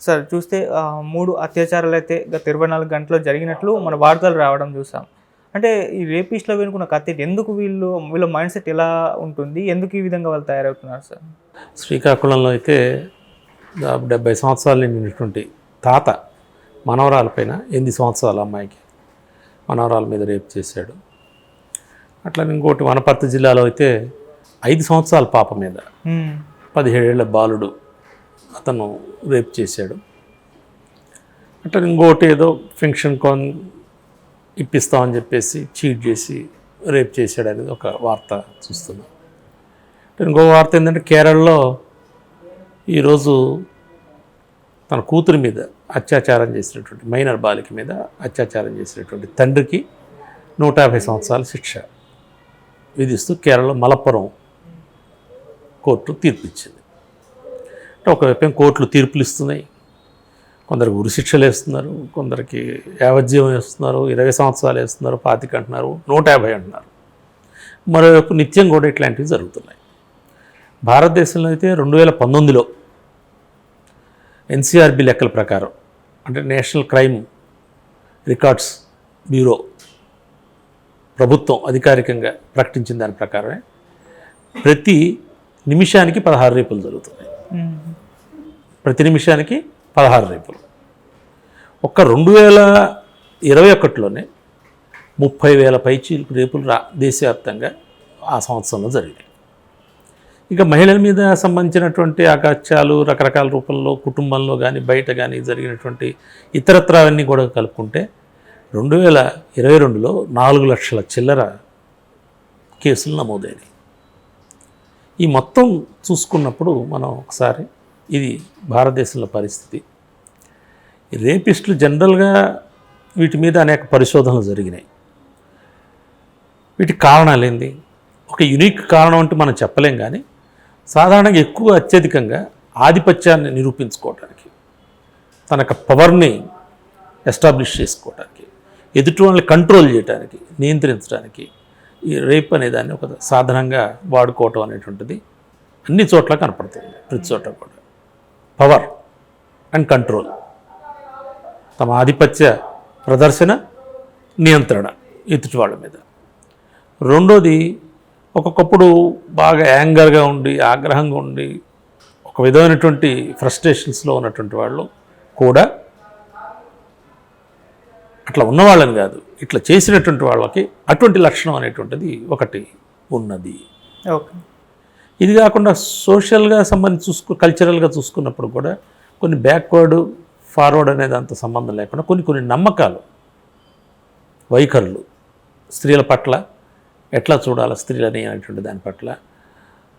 Sir చూస్తే 3 అత్యాచారాలైతే గత 24 గంటల్లో జరిగినట్లు మన వార్తలు రావడం చూసాం. అంటే ఈ రేపిస్ట్‌ల వెనుకున్న కథేంటి? ఎందుకు వీళ్ళ మైండ్ సెట్ ఎలా ఉంటుంది? ఎందుకు ఈ విధంగా వాళ్ళు తయారవుతున్నారు సార్? శ్రీకాకుళంలో అయితే 70 సంవత్సరాలు నిండినటువంటి తాత మనవరాలపైన 8 సంవత్సరాల అమ్మాయికి మనవరాల మీద రేపు చేశాడు. అట్లా ఇంకోటి వనపర్తి జిల్లాలో అయితే 5 సంవత్సరాల పాప మీద 17 ఏళ్ల బాలుడు అతను రేప్ చేశాడు. అట్లా ఇంకోటి ఏదో ఫంక్షన్ ఇప్పిస్తామని చెప్పేసి చీట్ చేసి రేప్ చేశాడు అనేది ఒక వార్త చూస్తున్నాం. ఇంకో వార్త ఏంటంటే కేరళలో ఈరోజు తన కూతురి మీద అత్యాచారం చేసినటువంటి మైనర్ బాలిక మీద అత్యాచారం చేసినటువంటి తండ్రికి 150 సంవత్సరాల శిక్ష విధిస్తూ కేరళ మలప్పురం కోర్టు తీర్పు ఇచ్చింది. అంటే ఒకవైపు కోర్టులు తీర్పులు ఇస్తున్నాయి, కొందరికి ఉరిశిక్షలు వేస్తున్నారు, కొందరికి యావజ్జీవం వేస్తున్నారు, 20 సంవత్సరాలు వేస్తున్నారు, 25 అంటున్నారు, 150 అంటున్నారు. మరోవైపు నిత్యం కూడా ఇట్లాంటివి జరుగుతున్నాయి. భారతదేశంలో అయితే 2019లో ఎన్సీఆర్బీ లెక్కల ప్రకారం, అంటే నేషనల్ క్రైమ్ రికార్డ్స్ బ్యూరో ప్రభుత్వం అధికారికంగా ప్రకటించిన దాని ప్రకారమే ప్రతి నిమిషానికి 16 రేపులు జరుగుతున్నాయి. ప్రతి నిమిషానికి 16 రేపులు. ఒక్క 2021లోనే 30,000 పైచీలకు రేపులు దేశవ్యాప్తంగా ఆ సంవత్సరంలో జరిగాయి. ఇక మహిళల మీద సంబంధించినటువంటి అగాత్యాలు రకరకాల రూపంలో కుటుంబంలో కానీ బయట కానీ జరిగినటువంటి ఇతరత్రావన్నీ కూడా కలుపుకుంటే 2022లో 4 లక్షల చిల్లర కేసులు నమోదైనవి. ఈ మొత్తం చూసుకున్నప్పుడు మనం ఒకసారి ఇది భారతదేశంలో పరిస్థితి. రేపిస్టులు జనరల్గా వీటి మీద అనేక పరిశోధనలు జరిగినాయి. వీటికి కారణాలు ఏంది? ఒక యునిక్ కారణం అంటే మనం చెప్పలేం, కానీ సాధారణంగా ఎక్కువ అత్యధికంగా ఆధిపత్యాన్ని నిరూపించుకోవటానికి, తన యొక్క పవర్ని ఎస్టాబ్లిష్ చేసుకోవటానికి, ఎదుటి వాళ్ళని కంట్రోల్ చేయడానికి, నియంత్రించడానికి ఈ రేప్ అనేదాన్ని ఒక సాధనంగా వాడుకోవటం అనేటువంటిది అన్ని చోట్ల కనపడుతుంది. ప్రతి చోట కూడా పవర్ అండ్ కంట్రోల్, తమ ఆధిపత్య ప్రదర్శన, నియంత్రణ ఎదుటి వాళ్ళ మీద. రెండోది, ఒక్కొక్కప్పుడు బాగా యాంగర్గా ఉండి ఆగ్రహంగా ఉండి ఒక విధమైనటువంటి ఫ్రస్ట్రేషన్స్లో ఉన్నటువంటి వాళ్ళు కూడా అట్లా ఉన్నవాళ్ళని కాదు, ఇట్లా చేసినటువంటి వాళ్ళకి అటువంటి లక్షణం అనేటువంటిది ఒకటి ఉన్నది. ఓకే. ఇది కాకుండా సోషల్గా సంబంధించి కల్చరల్గా చూసుకున్నప్పుడు కూడా కొన్ని బ్యాక్వర్డ్ ఫార్వర్డ్ అనేది అంత సంబంధం లేకుండా కొన్ని నమ్మకాలు, వైఖరులు, స్త్రీల పట్ల ఎట్లా చూడాలి స్త్రీలని అనేటువంటి దాని పట్ల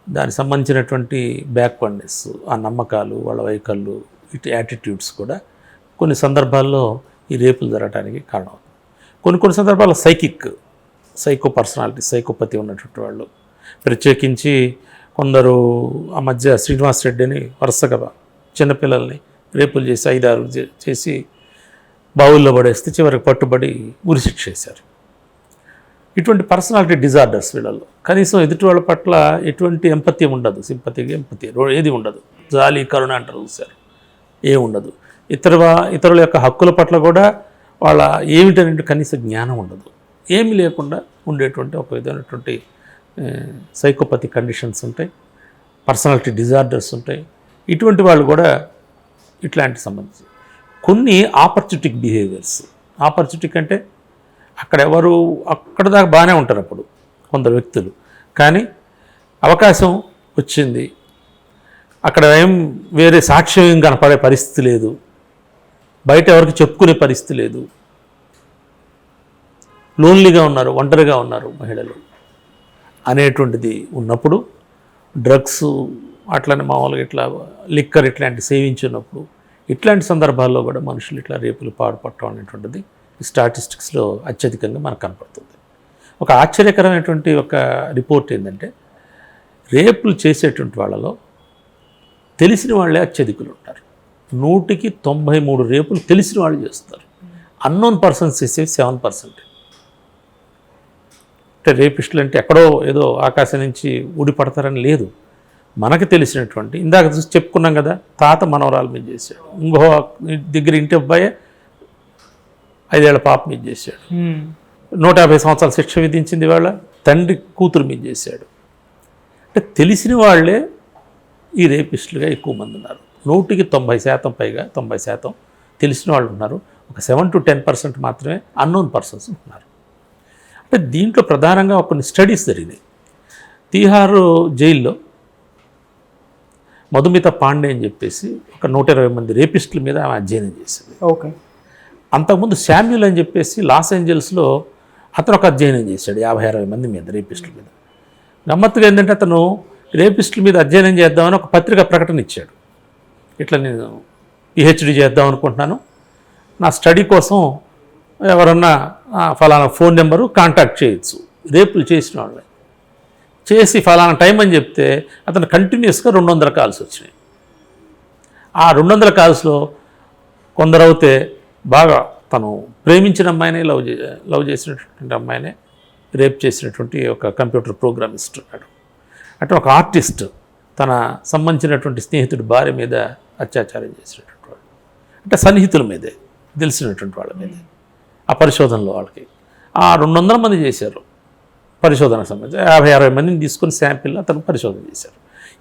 దానికి సంబంధించినటువంటి బ్యాక్వర్డ్నెస్, ఆ నమ్మకాలు, వాళ్ళ వైఖరులు, ఇటు యాటిట్యూడ్స్ కూడా కొన్ని సందర్భాల్లో ఈ రేపులు జరగడానికి కారణం. కొన్ని సందర్భాల్లో సైకో పర్సనాలిటీ, సైకోపతి ఉన్నటువంటి వాళ్ళు, ప్రత్యేకించి కొందరు ఆ మధ్య శ్రీనివాస్ రెడ్డి అని వరుసగా చిన్నపిల్లల్ని రేపులు చేసి 5-6 చేసి బావుల్లో పడేస్తే చివరికి పట్టుబడి ఉరిశిక్ష చేశారు. ఇటువంటి పర్సనాలిటీ డిజార్డర్స్ వీళ్ళల్లో కనీసం ఎదుటి వాళ్ళ పట్ల ఎటువంటి ఎంపతి ఉండదు, సింపతి ఏది ఉండదు, జాలి కరుణ అంటారు చూశారు, ఏముండదు. ఇతరుల యొక్క హక్కుల పట్ల కూడా వాళ్ళ ఏమిటనే కనీస జ్ఞానం ఉండదు. ఏమీ లేకుండా ఉండేటువంటి ఒక విధమైనటువంటి సైకోపతి కండిషన్స్ ఉంటాయి, పర్సనాలిటీ డిజార్డర్స్ ఉంటాయి. ఇటువంటి వాళ్ళు కూడా ఇట్లాంటి సంబంధించి కొన్ని ఆపర్చునిటిక్ బిహేవియర్స్. ఆపర్చునిటిక్ అంటే అక్కడ దాకా బాగానే ఉంటారు అప్పుడు కొందరు వ్యక్తులు, కానీ అవకాశం వచ్చింది, అక్కడ వేరే సాక్ష్యం కనపడే పరిస్థితి లేదు, బయట ఎవరికి చెప్పుకునే పరిస్థితి లేదు, లోన్లీగా ఉన్నారు, ఒంటరిగా ఉన్నారు మహిళలు అనేటువంటిది ఉన్నప్పుడు, డ్రగ్స్ అట్లనే మామూలుగా ఇట్లా లిక్కర్ ఇట్లాంటి సేవించున్నప్పుడు, ఇట్లాంటి సందర్భాల్లో కూడా మనుషులు ఇట్లా రేపులు పాడుపడటం అనేటువంటిది స్టాటిస్టిక్స్లో అత్యధికంగా మనకు కనపడుతుంది. ఒక ఆశ్చర్యకరమైనటువంటి ఒక రిపోర్ట్ ఏంటంటే, రేపులు చేసేటువంటి వాళ్ళలో తెలిసిన వాళ్ళే అత్యధికులు ఉంటారు. 100కి 93 రేపులు తెలిసిన వాళ్ళు చేస్తారు. అన్నోన్ పర్సన్స్ చేసేవి 7%. అంటే రేపిస్టులు అంటే ఎక్కడో ఏదో ఆకాశం నుంచి ఊడిపడతారని లేదు, మనకు తెలిసినటువంటి ఇందాక చూసి చెప్పుకున్నాం కదా, తాత మనవరాల మీద చేశాడు, ఇంకో దగ్గర ఇంటి అబ్బాయి 5 ఏళ్ల పాప మీద చేశాడు, 150 సంవత్సరాల శిక్ష విధించింది వాళ్ళ తండ్రి కూతురు మీద చేశాడు. అంటే తెలిసిన వాళ్ళే ఈ రేపిస్టులుగా ఎక్కువ మంది ఉన్నారు. 100కి 90% పైగా 90% తెలిసిన వాళ్ళు ఉన్నారు. ఒక 7 to 10% మాత్రమే అన్నోన్ పర్సన్స్ ఉన్నారు. అంటే దీంట్లో ప్రధానంగా కొన్ని స్టడీస్ జరిగినాయి. తీహార్ జైల్లో మధుమిత పాండే అని చెప్పేసి ఒక 120 మంది రేపిస్టుల మీద ఆమె అధ్యయనం చేసింది. ఓకే. అంతకుముందు శామ్యుల్ అని చెప్పేసి లాస్ ఏంజల్స్లో అతను ఒక అధ్యయనం చేశాడు 50-60 మంది మీద రేపిస్టుల మీద. గమ్మత్తుగా ఏంటంటే అతను రేపిస్టుల మీద అధ్యయనం చేద్దామని ఒక పత్రికా ప్రకటన ఇచ్చాడు. ఇట్లా నేను పిహెచ్డి చేద్దాం అనుకుంటున్నాను, నా స్టడీ కోసం ఎవరన్నా ఫలానా ఫోన్ నెంబరు కాంటాక్ట్ చేయొచ్చు, రేపులు చేసిన వాళ్ళే చేసి ఫలానా టైం అని చెప్తే అతను కంటిన్యూస్గా 200 కాల్స్ వచ్చినాయి. ఆ 200 కాల్స్లో కొందరైతే బాగా తను ప్రేమించిన అమ్మాయినే లవ్ చేసినటువంటి అమ్మాయినే రేప్ చేసినటువంటి ఒక కంప్యూటర్ ప్రోగ్రామిస్ట్ ఉన్నాడు. అంటే ఒక ఆర్టిస్ట్ తన సంబంధించినటువంటి స్నేహితుడి భార్య మీద అత్యాచారం చేసినటువంటి వాడు, అంటే సన్నిహితుల మీదే తెలిసినటువంటి వాళ్ళ మీదే ఆ పరిశోధనలో వాళ్ళకి ఆ 200 మంది చేశారు. పరిశోధన సంబంధించి 50-60 మందిని తీసుకొని శాంపిల్ అతను పరిశోధన చేశారు.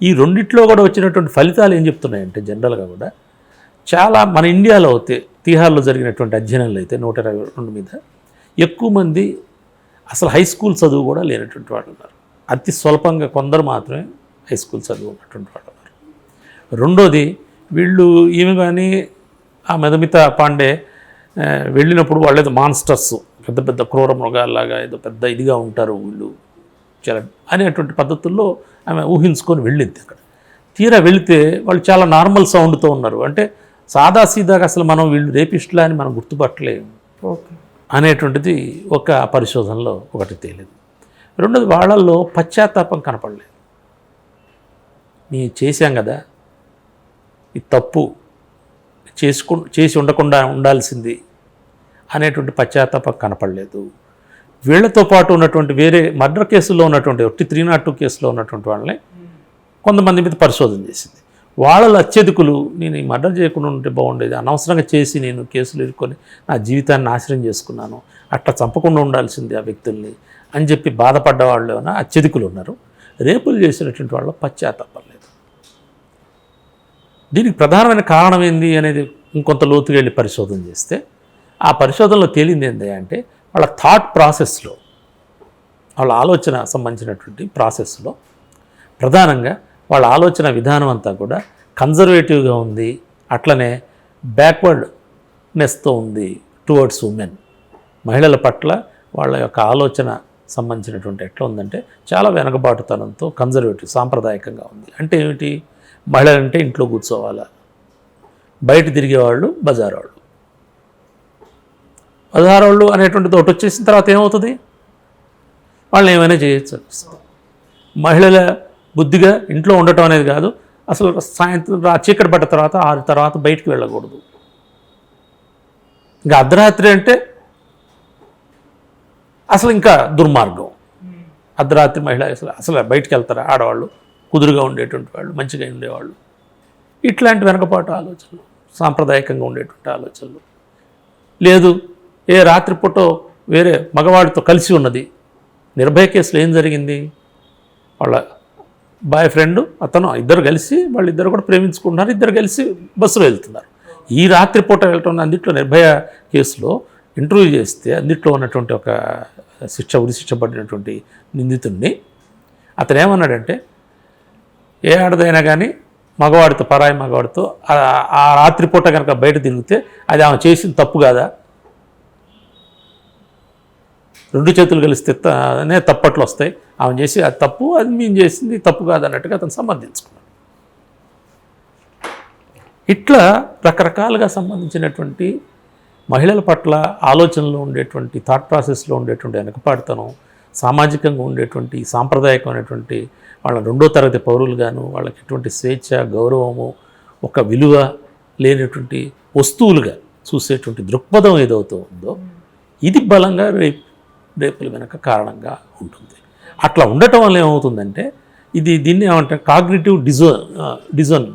ఈ రెండిట్లో కూడా వచ్చినటువంటి ఫలితాలు ఏం చెప్తున్నాయంటే జనరల్గా కూడా చాలా మన ఇండియాలో అయితే తీహార్లో జరిగినటువంటి అధ్యయనాలు అయితే 122 మీద ఎక్కువ మంది అసలు హై స్కూల్ చదువు కూడా లేనటువంటి వాళ్ళు ఉన్నారు. అతి స్వల్పంగా కొందరు మాత్రమే హై స్కూల్ చదువు ఉన్నటువంటి వాళ్ళు ఉన్నారు. రెండోది వీళ్ళు ఈమె కానీ ఆ మధుమిత పాండే వెళ్ళినప్పుడు వాళ్ళేదో మాన్స్టర్స్ పెద్ద పెద్ద క్రూర మృగాల్లాగా ఏదో పెద్ద ఇదిగా ఉంటారు వీళ్ళు చాలా అనేటువంటి పద్ధతుల్లో ఆమె ఊహించుకొని వెళ్ళింది. అక్కడ తీరా వెళితే వాళ్ళు చాలా నార్మల్ సౌండ్తో ఉన్నారు. అంటే సాదాసీదాగా అసలు మనం వీళ్ళు రేపిస్టులా అని మనం గుర్తుపట్టలేము అనేటువంటిది ఒక పరిశోధనలో ఒకటి తేలింది. రెండోది వాళ్ళల్లో పశ్చాత్తాపం కనపడలేదు. మేము చేశాం కదా, ఈ తప్పు చేసి ఉండకుండా ఉండాల్సింది అనేటువంటి పశ్చాత్తాపం కనపడలేదు. వీళ్లతో పాటు ఉన్నటువంటి వేరే మర్డర్ కేసుల్లో ఉన్నటువంటి 302 కేసులో ఉన్నటువంటి వాళ్ళని కొంతమంది మీద పరిశోధన చేసింది. వాళ్ళలో అత్యధికులు నేను ఈ మర్డర్ చేయకుండా ఉంటే బాగుండేది, అనవసరంగా చేసి నేను కేసులు ఎదుర్కొని నా జీవితాన్ని నాశనం చేసుకున్నాను, అట్లా చంపకుండా ఉండాల్సింది ఆ వ్యక్తుల్ని అని చెప్పి బాధపడ్డ వాళ్ళు ఏమైనా అత్యధికులు ఉన్నారు. రేపులు చేసినటువంటి వాళ్ళు పశ్చాత్తాపం లేదు. దీనికి ప్రధానమైన కారణం ఏంది అనేది ఇంకొంత లోతుగా వెళ్ళి పరిశోధన చేస్తే ఆ పరిశోధనలో తేలింది ఏంటి అంటే వాళ్ళ థాట్ ప్రాసెస్లో, వాళ్ళ ఆలోచన సంబంధించినటువంటి ప్రాసెస్లో ప్రధానంగా వాళ్ళ ఆలోచన విధానం అంతా కూడా కన్జర్వేటివ్గా ఉంది. అట్లనే బ్యాక్వర్డ్నెస్తో ఉంది టువర్డ్స్ ఉమెన్. మహిళల పట్ల వాళ్ళ యొక్క ఆలోచన సంబంధించినటువంటి ఎట్లా ఉందంటే చాలా వెనకబాటుతనంతో కన్జర్వేటివ్ సాంప్రదాయకంగా ఉంది. అంటే ఏమిటి, మహిళలంటే ఇంట్లో కూర్చోవాలా, బయట తిరిగేవాళ్ళు బజారోళ్ళు. బజారోళ్ళు అనేటువంటిది ఒకటి వచ్చేసిన తర్వాత ఏమవుతుంది, వాళ్ళని ఏమైనా చేయొచ్చు అనిపిస్తుంది. మహిళల బుద్ధిగా ఇంట్లో ఉండటం అనేది కాదు, అసలు సాయంత్రం చీకటి పడ్డ తర్వాత 6 తర్వాత బయటికి వెళ్ళకూడదు. ఇంకా అర్ధరాత్రి అంటే అసలు ఇంకా దుర్మార్గం. అర్ధరాత్రి మహిళ అసలు బయటికి వెళ్తారా ఆడవాళ్ళు, కుదురుగా ఉండేటువంటి వాళ్ళు, మంచిగా ఉండేవాళ్ళు. ఇట్లాంటి వెనకపాటు ఆలోచనలు, సాంప్రదాయకంగా ఉండేటువంటి ఆలోచనలు. లేదు ఏ రాత్రిపూట వేరే మగవాడితో కలిసి ఉన్నది. నిర్భయ కేసులో ఏం జరిగింది, వాళ్ళ బాయ్ ఫ్రెండ్ అతను ఇద్దరు కలిసి వాళ్ళిద్దరు కూడా ప్రేమించుకుంటున్నారు, ఇద్దరు కలిసి బస్సులో వెళ్తున్నారు. ఈ రాత్రిపూట వెళ్ళటం అందుట్లో నిర్భయ కేసులో ఇంటర్వ్యూ చేస్తే అందుట్లో ఉన్నటువంటి ఒక ఉరిశిక్ష పడినటువంటి నిందితుడిని అతను ఏమన్నాడంటే, ఏ ఆడదైనా కానీ మగవాడితో పరాయి మగవాడితో ఆ రాత్రిపూట కనుక బయట తిరిగితే అది ఆమె చేసిన తప్పు కాదా, 2 చేతులు కలిస్తే తప్పట్లు వస్తాయి, ఆమె చేసి అది తప్పు, అది మేము చేసింది తప్పు కాదన్నట్టుగా అతను సమర్థించుకున్నాడు. ఇట్లా రకరకాలుగా సంబంధించినటువంటి మహిళల పట్ల ఆలోచనలో ఉండేటువంటి థాట్ ప్రాసెస్లో ఉండేటువంటి వెనకపాటుతనం, సామాజికంగా ఉండేటువంటి సాంప్రదాయకమైనటువంటి వాళ్ళ 2వ తరగతి పౌరులుగాను వాళ్ళకి ఎటువంటి స్వేచ్ఛ, గౌరవము, ఒక విలువ లేనటువంటి వస్తువులుగా చూసేటువంటి దృక్పథం ఏదవుతూ ఉందో ఇది బలంగా రేపుల వెనక కారణంగా ఉంటుంది. అట్లా ఉండటం వల్ల ఏమవుతుందంటే దీన్ని ఏమంటారు కాగ్నిటివ్ డిజోన్.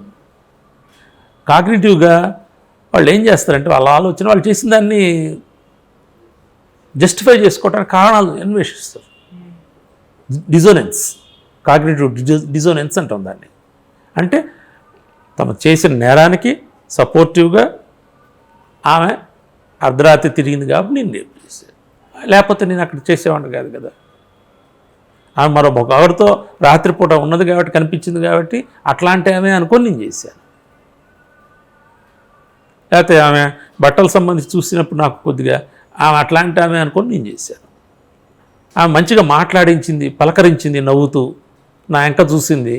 కాగ్నిటివ్గా వాళ్ళు ఏం చేస్తారంటే వాళ్ళ ఆలోచన వాళ్ళు చేసిన దాన్ని జస్టిఫై చేసుకోవడానికి కారణాలు అన్వేషిస్తారు. డిజోనెన్స్, కాగ్నిటివ్ డిజోనెన్స్ అంటాం దాన్ని. అంటే తమ చేసిన నేరానికి సపోర్టివ్గా ఆమె అర్ధరాత్రి తిరిగింది కాబట్టి నేను రేపు చేశాను, లేకపోతే నేను అక్కడ చేసేవాడిని కాదు కదా. ఆమె మరో ఒకరితో రాత్రిపూట ఉన్నది కాబట్టి కనిపించింది కాబట్టి అట్లాంటి ఆమె అనుకొని నేను చేశాను. లేకపోతే ఆమె బట్టల సంబంధించి చూసినప్పుడు నాకు కొద్దిగా ఆమె అట్లాంటి ఆమె అనుకొని నేను చేశాను. ఆమె మంచిగా మాట్లాడించింది, పలకరించింది నవ్వుతూ, నా వెంక చూసింది,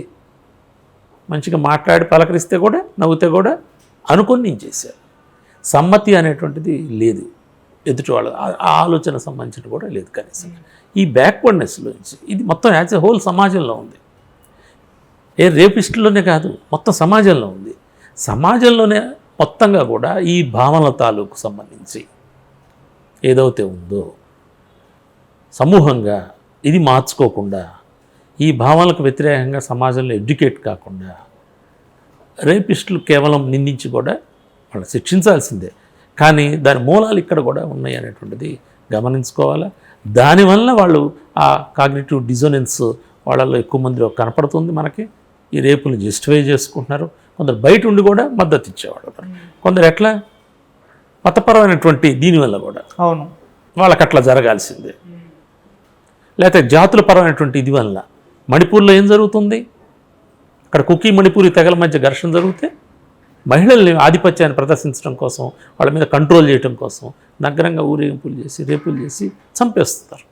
మంచిగా మాట్లాడి పలకరిస్తే కూడా నవ్వుతే కూడా అనుకొని నేను చేశాను. సమ్మతి అనేటువంటిది లేదు ఎదుటి వాళ్ళ ఆలోచన సంబంధించిన కూడా లేదు కనీసం. ఈ బ్యాక్వర్డ్నెస్లో ఇది మొత్తం యాజ్ ఎ హోల్ సమాజంలో ఉంది. రేపిస్టుల్లోనే కాదు, మొత్తం సమాజంలో ఉంది. సమాజంలోనే మొత్తంగా కూడా ఈ భావనల తాలూకు సంబంధించి ఏదైతే ఉందో సమూహంగా ఇది మార్చుకోకుండా, ఈ భావనలకు వ్యతిరేకంగా సమాజంలో ఎడ్యుకేట్ కాకుండా రేపిస్టులు కేవలం నిందించి కూడా వాళ్ళు శిక్షించాల్సిందే. కానీ దాని మూలాలు ఇక్కడ కూడా ఉన్నాయి అనేటువంటిది గమనించుకోవాలా. దానివల్ల వాళ్ళు ఆ కాగ్నిటివ్ డిజోనెన్స్ వాళ్ళలో ఎక్కువ మందిలో కనపడుతుంది మనకి. ఈ రేపులు జస్టిఫై చేసుకుంటున్నారు. కొందరు బయట ఉండి కూడా మద్దతు ఇచ్చేవాళ్ళు, కొందరు ఎట్లా మతపరమైనటువంటి దీనివల్ల కూడా అవును వాళ్ళకి అట్లా జరగాల్సిందే. లేకపోతే జాతుల పరమైనటువంటి ఇది వల్ల మణిపూర్లో ఏం జరుగుతుంది, అక్కడ కుకీ మణిపూరి తెగల మధ్య ఘర్షణ జరిగితే మహిళల్ని ఆధిపత్యాన్ని ప్రదర్శించడం కోసం, వాళ్ళ మీద కంట్రోల్ చేయడం కోసం నగ్నంగా ఊరేగింపులు చేసి రేపులు చేసి చంపేస్తారు.